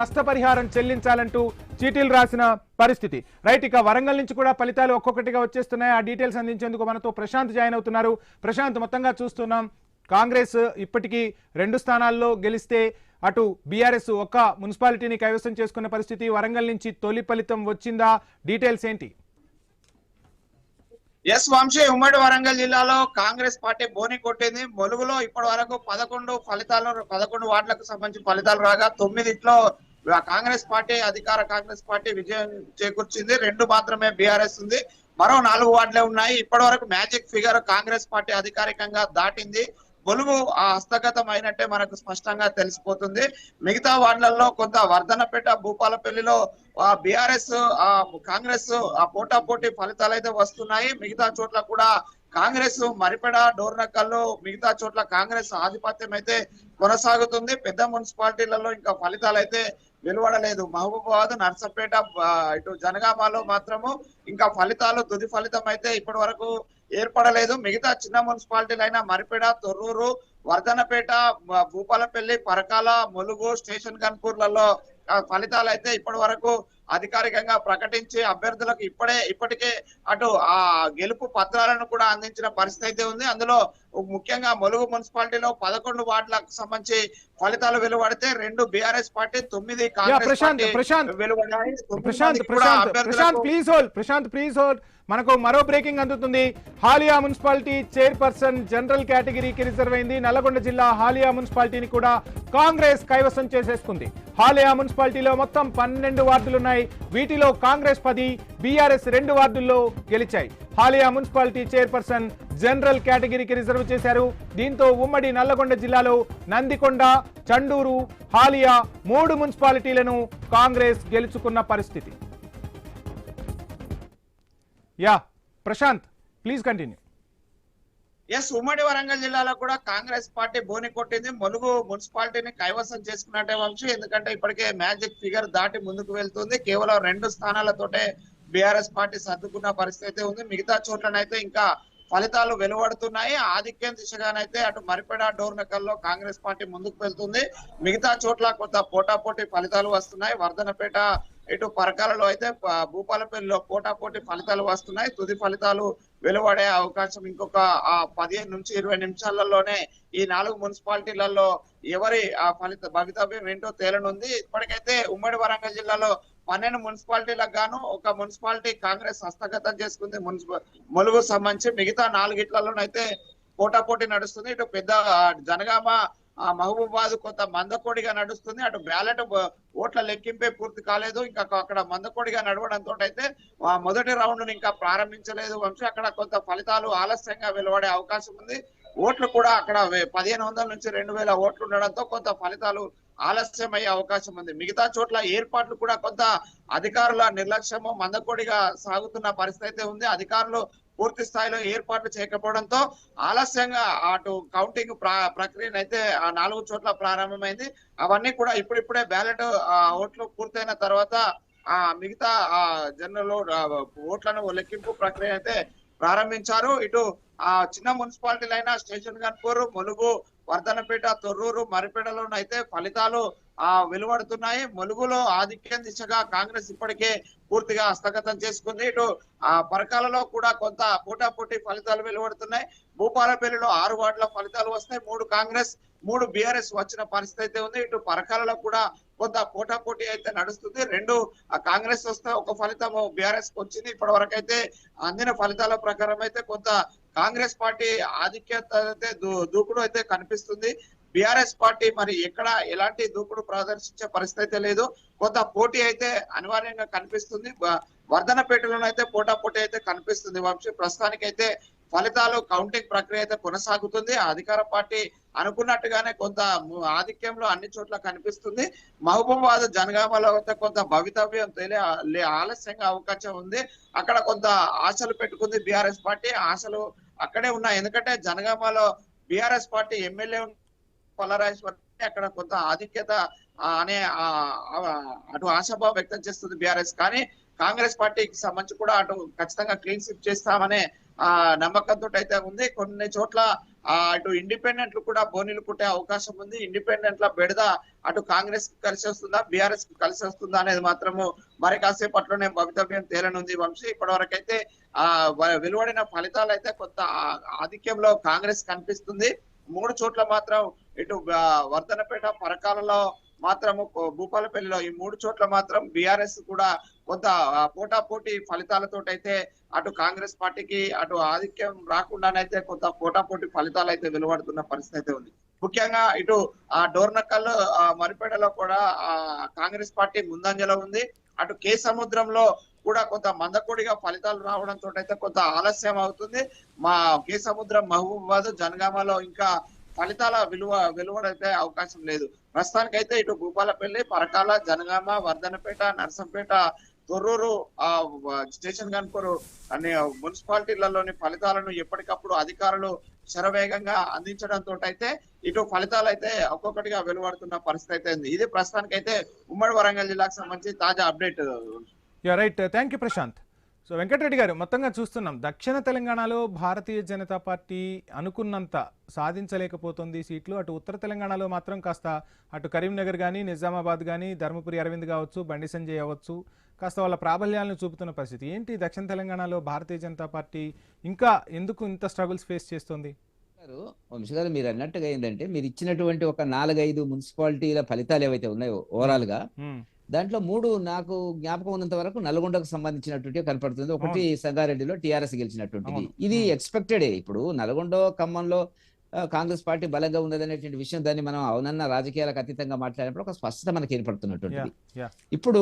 నష్టపరిహారం చెల్లించాలంటూ చీటీలు రాసిన పరిస్థితి. రైట్, ఇక వరంగల్ నుంచి కూడా ఫలితాలు ఒక్కొక్కటిగా వచ్చేస్తున్నాయి. ఆ డీటెయిల్స్ అందించేందుకు మనతో ప్రశాంత్ జాయిన్ అవుతున్నారు. ప్రశాంత్, మొత్తంగా చూస్తున్నాం కాంగ్రెస్ ఇప్పటికీ 2 స్థానాల్లో గెలిస్తే అటు బీఆర్ఎస్ ఒక్క మున్సిపాలిటీని కైవసం చేసుకున్న పరిస్థితి. వరంగల్ నుంచి తొలి ఫలితం వచ్చిందా? డీటెయిల్స్ ఏంటి? ఎస్ వంశీ, ఉమ్మడి వరంగల్ జిల్లాలో కాంగ్రెస్ పార్టీ బోని కొట్టింది. ములుగులో ఇప్పటి వరకు 11 వార్డులకు సంబంధించి ఫలితాలు రాగా 9లో కాంగ్రెస్ పార్టీ కాంగ్రెస్ పార్టీ విజయం చేకూర్చింది. 2 మాత్రమే బీఆర్ఎస్ ఉంది. మరో 4 వార్డులే ఉన్నాయి. ఇప్పటి వరకు మ్యాజిక్ ఫిగర్ కాంగ్రెస్ పార్టీ అధికారికంగా దాటింది. ములుగు హస్తగతం అయినట్టే మనకు స్పష్టంగా తెలిసిపోతుంది. మిగతా వార్డులలో కొంత వర్ధనపేట, భూపాలపల్లిలో బీఆర్ఎస్ కాంగ్రెస్ పోటాపోటీ ఫలితాలు అయితే వస్తున్నాయి. మిగతా చోట్ల కూడా కాంగ్రెస్ మరిపెడ, డోర్నకల్లో మిగతా చోట్ల కాంగ్రెస్ ఆధిపత్యం అయితే కొనసాగుతుంది. పెద్ద మున్సిపాలిటీలలో ఇంకా ఫలితాలు అయితే వెలువడలేదు. మహబూబాబాద్, నర్సపేట, ఇటు జనగామలో మాత్రము ఇంకా తుది ఫలితం అయితే ఇప్పటి వరకు ఏర్పడలేదు. మిగతా చిన్న మున్సిపాలిటీలైన మరిపెడ, తొర్రూరు, వర్ధనపేట, భూపాలపల్లి, పరకాల, ములుగు, స్టేషన్ గన్పూర్లలో ఫలితాలు అయితే ఇప్పటి వరకు అధికారికంగా ప్రకటించి అభ్యర్థులకు ఇప్పటికే అటు ఆ గెలుపు పత్రాలను కూడా అందించిన పరిస్థితి అయితే ఉంది. అందులో ముఖ్యంగా ములుగు మున్సిపాలిటీలో 11 వార్డులకు సంబంధించి ఫలితాలు వెలువడితే 2 బీఆర్ఎస్ పార్టీ, 9 కాంగ్రెస్ పార్టీ వెలువడ్డాయి. మనకు మరో బ్రేకింగ్ అందుతుంది. హాలియా మున్సిపాలిటీ చైర్పర్సన్ జనరల్ కేటగిరీకి రిజర్వ్ అయింది. నల్లగొండ జిల్లా హాలియా మున్సిపాలిటీని కూడా కాంగ్రెస్ కైవసం చేసేసుకుంది. హాలియా మున్సిపాలిటీలో మొత్తం 12 వార్డులున్నాయి. వీటిలో కాంగ్రెస్ 10, బీఆర్ఎస్ 2 వార్డుల్లో గెలిచాయి. హాలియా మున్సిపాలిటీ చైర్పర్సన్ జనరల్ కేటగిరీకి రిజర్వ్ చేశారు. దీంతో ఉమ్మడి నల్లగొండ జిల్లాలో నందికొండ, చండూరు, హాలియా 3 మున్సిపాలిటీలను కాంగ్రెస్ గెలుచుకున్న పరిస్థితి. Yeah Prashanth, please continue. Yes, ఉమ్మడి వరంగల్ జిల్లాలో కూడా కాంగ్రెస్ పార్టీ బోని కొట్టింది. ములుగు మున్సిపాలిటీని కైవసం చేసుకున్నట్టే వంశీ, ఎందుకంటే ఇప్పటికే మ్యాజిక్ ఫిగర్ దాటి ముందుకు వెళ్తుంది. కేవలం 2 స్థానాలతోటే బీఆర్ఎస్ పార్టీ సర్దుకున్న పరిస్థితి ఉంది. మిగతా చోట్లనైతే ఇంకా ఫలితాలు వెలువడుతున్నాయి. ఆధిక్యం దిశగానైతే అటు మరిపెడ, డోర్నకల్లో కాంగ్రెస్ పార్టీ ముందుకు వెళ్తుంది. మిగతా చోట్ల కొంత పోటాపోటీ ఫలితాలు వస్తున్నాయి. వర్ధనపేట, ఇటు పరకాలలో అయితే భూపాలపల్లిలో పోటాపోటీ ఫలితాలు వస్తున్నాయి. తుది ఫలితాలు వెలువడే అవకాశం ఇంకొక 15 నుంచి 20 నిమిషాలలోనే ఈ 4 మున్సిపాలిటీలలో ఎవరి భవితవ్యం ఏంటో తేలనుంది. ఇప్పటికైతే ఉమ్మడి వరంగల్ జిల్లాలో 12 మున్సిపాలిటీలకు గాను ఒక మున్సిపాలిటీ కాంగ్రెస్ హస్తగతం చేసుకుంది. ములుగు సంబంధించి మిగతా 4గిట్లలోనైతే పోటాపోటీ నడుస్తుంది. ఇటు పెద్ద జనగామ, మహబూబాబాద్ కొంత మందకోడిగా నడుస్తుంది. అటు బ్యాలెట్ ఓట్ల లెక్కింపే పూర్తి కాలేదు. ఇంకా అక్కడ మందకోడిగా నడవడంతో అయితే మొదటి రౌండ్ ఇంకా ప్రారంభించలేదు వంశీ. అక్కడ కొంత ఫలితాలు ఆలస్యంగా వెలువడే అవకాశం ఉంది. ఓట్లు కూడా అక్కడ 1500 నుంచి 2000 ఓట్లు ఉండడంతో కొంత ఫలితాలు ఆలస్యం అయ్యే అవకాశం ఉంది. మిగతా చోట్ల ఏర్పాట్లు కూడా కొంత అధికారుల నిర్లక్ష్యము, మందకోడిగా సాగుతున్న పరిస్థితి అయితే ఉంది. అధికారులు పూర్తి స్థాయిలో ఏర్పాట్లు చేయకపోవడంతో ఆలస్యంగా అటు కౌంటింగ్ ప్రక్రియ అయితే 4 చోట్ల ప్రారంభమైంది. అవన్నీ కూడా ఇప్పుడిప్పుడే బ్యాలెట్ ఓట్లు పూర్తయిన తర్వాత మిగతా జనరల్ ఓట్లను లెక్కింపు ప్రక్రియ అయితే ప్రారంభించారు. ఇటు చిన్న మున్సిపాలిటీలైన స్టేషన్ గన్పూర్, ములుగు, వర్ధనపేట, తొర్రూరు, మరిపేటలోనైతే ఫలితాలు వెలువడుతున్నాయి. ములుగులో ఆధిక్యం దిశగా కాంగ్రెస్ ఇప్పటికే పూర్తిగా హస్తగతం చేసుకుంది. ఇటు పరకాలలో కూడా కొంత పోటాపోటీ ఫలితాలు వెలువడుతున్నాయి. భూపాలపల్లిలో 6 వార్డుల ఫలితాలు వస్తాయి. 3 కాంగ్రెస్, 3 బీఆర్ఎస్ వచ్చిన పరిస్థితి అయితే ఉంది. ఇటు పరకాలలో కూడా కొంత పోటాపోటీ అయితే నడుస్తుంది. 2 కాంగ్రెస్ వస్తే ఒక ఫలితం బీఆర్ఎస్ వచ్చింది. ఇప్పటి వరకు అయితే అందిన ఫలితాల ప్రకారం అయితే కొంత కాంగ్రెస్ పార్టీ ఆధిక్యత అయితే దూకుడు అయితే కనిపిస్తుంది. బీఆర్ఎస్ పార్టీ మరి ఎక్కడ ఎలాంటి దూకుడు ప్రదర్శించే పరిస్థితి అయితే లేదు. కొంత పోటీ అయితే అనివార్యంగా కనిపిస్తుంది. వర్ధనపేటలోనైతే పోటాపోటీ అయితే కనిపిస్తుంది వంశీ. ప్రస్తుతానికి అయితే ఫలితాలు కౌంటింగ్ ప్రక్రియ అయితే కొనసాగుతుంది. అధికార పార్టీ అనుకున్నట్టుగానే కొంత ఆధిక్యంలో అన్ని చోట్ల కనిపిస్తుంది. మహబూబాబాద్, జనగామలో అయితే కొంత భవితవ్యం ఆలస్యంగా అవకాశం ఉంది. అక్కడ కొంత ఆశలు పెట్టుకుంది బీఆర్ఎస్ పార్టీ. ఆశలు అక్కడే ఉన్నాయి. ఎందుకంటే జనగామలో బీఆర్ఎస్ పార్టీ ఎమ్మెల్యే పల్లరాజేశ్వర్ అక్కడ కొంత ఆధిక్యత అనే అటు ఆశాభావం వ్యక్తం చేస్తుంది బీఆర్ఎస్. కానీ కాంగ్రెస్ పార్టీకి సంబంధించి కూడా అటు ఖచ్చితంగా క్లీన్ స్వీప్ చేస్తామనే నమ్మకంతో అయితే ఉంది. కొన్ని చోట్ల అటు ఇండిపెండెంట్లు కూడా బోనీలు కుట్టే అవకాశం ఉంది. ఇండిపెండెంట్ల బెడద అటు కాంగ్రెస్ కి కలిసి వస్తుందా, బీఆర్ఎస్ కి కలిసి వస్తుందా అనేది మాత్రము మరి కాసేపట్లోనే భవితవ్యం తేలనుంది వంశీ. ఇప్పటి వరకు అయితే వెలువడిన ఫలితాలు అయితే కొంత ఆధిక్యంలో కాంగ్రెస్ కనిపిస్తుంది. 3 చోట్ల మాత్రం ఇటు వర్ధనపేట, పరకాలలో మాత్రము, భూపాలపల్లిలో ఈ 3 చోట్ల మాత్రం బీఆర్ఎస్ కూడా కొంత పోటాపోటీ ఫలితాలతోటైతే అటు కాంగ్రెస్ పార్టీకి అటు ఆధిక్యం రాకుండానైతే కొంత పోటాపోటీ ఫలితాలు అయితే వెలువడుతున్న పరిస్థితి అయితే ఉంది. ముఖ్యంగా ఇటు డోర్నకల్, మరిపేటలో కూడా కాంగ్రెస్ పార్టీ ముందంజలో ఉంది. అటు కే సముద్రంలో కూడా కొంత మందకొడిగా ఫలితాలు రావడంతో అయితే కొంత ఆలస్యం అవుతుంది. మా కే సముద్రం, మహబూబాబాద్, జనగామలో ఇంకా ఫలితాల వెలువడైతే అవకాశం లేదు. ప్రస్తుతానికైతే ఇటు భూపాలపల్లి, పరకాల, జనగామ, వర్ధనపేట, నర్సంపేట, తొర్రూరు, స్టేషన్ గన్పూర్ అనే మున్సిపాలిటీలలోని ఫలితాలను ఎప్పటికప్పుడు అధికారులు శరవేగంగా అందించడంతో అయితే ఇటు ఫలితాలు అయితే ఒక్కొక్కటిగా వెలువడుతున్న పరిస్థితి అయితే ఉంది. ఇది ప్రస్తుతానికైతే ఉమ్మడి వరంగల్ జిల్లాకు సంబంధించి తాజా update. Right, thank you Prashanth. So Venkatareddy garu, మొత్తంగా చూస్తున్నాం దక్షిణ తెలంగాణలో భారతీయ జనతా పార్టీ అనుకున్నంత సాధించలేకపోతుంది సీట్లు. అటు ఉత్తర తెలంగాణలో మాత్రం కాస్త అటు కరీంనగర్ కానీ, నిజామాబాద్ కానీ, ధర్మపురి అరవింద్ కావచ్చు, బండి సంజయ్ అవ్వచ్చు, కాస్త వాళ్ళ ప్రాబల్యాలను చూపుతున్న పరిస్థితి ఏంటి? దక్షిణ తెలంగాణలో భారతీయ జనతా పార్టీ ఇంకా ఎందుకు ఇంత స్ట్రగుల్స్ ఫేస్ చేస్తుంది? వంశీ గారు, మీరు అన్నట్టుగా ఏంటంటే మీరు ఇచ్చినటువంటి ఒక 4-5 మున్సిపాలిటీల ఫలితాలు ఏవైతే ఉన్నాయో ఓవరాల్ గా, దాంట్లో 3 నాకు జ్ఞాపకం ఉన్నంత వరకు నల్గొండకు సంబంధించినటువంటి కనపడుతుంది. ఒకటి సంగారెడ్డిలో టీఆర్ఎస్ గెలిచినటువంటిది. ఇది ఎక్స్పెక్టెడే. ఇప్పుడు నల్గొండ, ఖమ్మంలో కాంగ్రెస్ పార్టీ బలంగా ఉన్నదనేటువంటి విషయం, దాన్ని మనం అవునన్న రాజకీయాలకు అతీతంగా మాట్లాడినప్పుడు ఒక స్పష్టత మనకి ఏర్పడుతున్నటువంటిది. ఇప్పుడు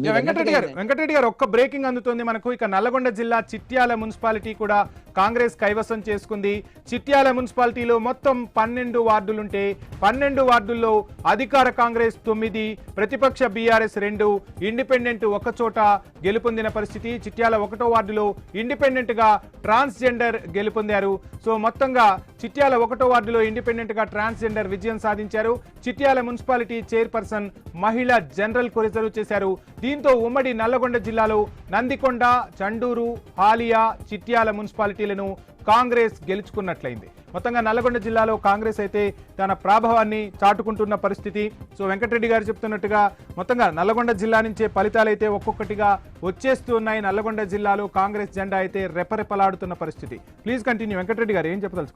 వెంకటరెడ్డి గారు, ఒక్క బ్రేకింగ్ అందుతుంది మనకు. ఇక నల్లగొండ జిల్లా చిట్యాల మున్సిపాలిటీ కూడా కాంగ్రెస్ కైవసం చేసుకుంది. చిట్యాల మున్సిపాలిటీలో మొత్తం 12 వార్డులుంటే 12 వార్డుల్లో అధికార కాంగ్రెస్ 9, ప్రతిపక్ష బీఆర్ఎస్ 2, ఇండిపెండెంట్ 1 చోట గెలుపొందిన పరిస్థితి. చిట్యాల 1వ వార్డులో ఇండిపెండెంట్ గా ట్రాన్స్జెండర్ గెలుపొందారు. సో మొత్తంగా చిట్యాల 1వ వార్డులో ఇండిపెండెంట్ గా ట్రాన్స్జెండర్ విజయం సాధించారు. చిట్యాల మున్సిపాలిటీ చైర్పర్సన్ మహిళ జనరల్ కు రిజర్వ్ చేశారు. దీంతో ఉమ్మడి నల్లగొండ జిల్లాలో నందికొండ, చండూరు, హాలియా, చిట్యాల మున్సిపాలిటీలను కాంగ్రెస్ గెలుచుకున్నట్లయింది. మొత్తంగా నల్లగొండ జిల్లాలో కాంగ్రెస్ అయితే తన ప్రభావాన్ని చాటుకుంటున్న పరిస్థితి. సో వెంకటరెడ్డి గారు చెప్తున్నట్టుగా మొత్తంగా నల్లగొండ జిల్లా నుంచే ఫలితాలు అయితే ఒక్కొక్కటిగా వచ్చేస్తూ ఉన్నాయి. నల్లగొండ జిల్లాలో కాంగ్రెస్ జెండా అయితే రెపరెపలాడుతున్న పరిస్థితి. ప్లీజ్ కంటిన్యూ వెంకటరెడ్డి గారు, ఏం చెప్పదలుచుకున్నారు?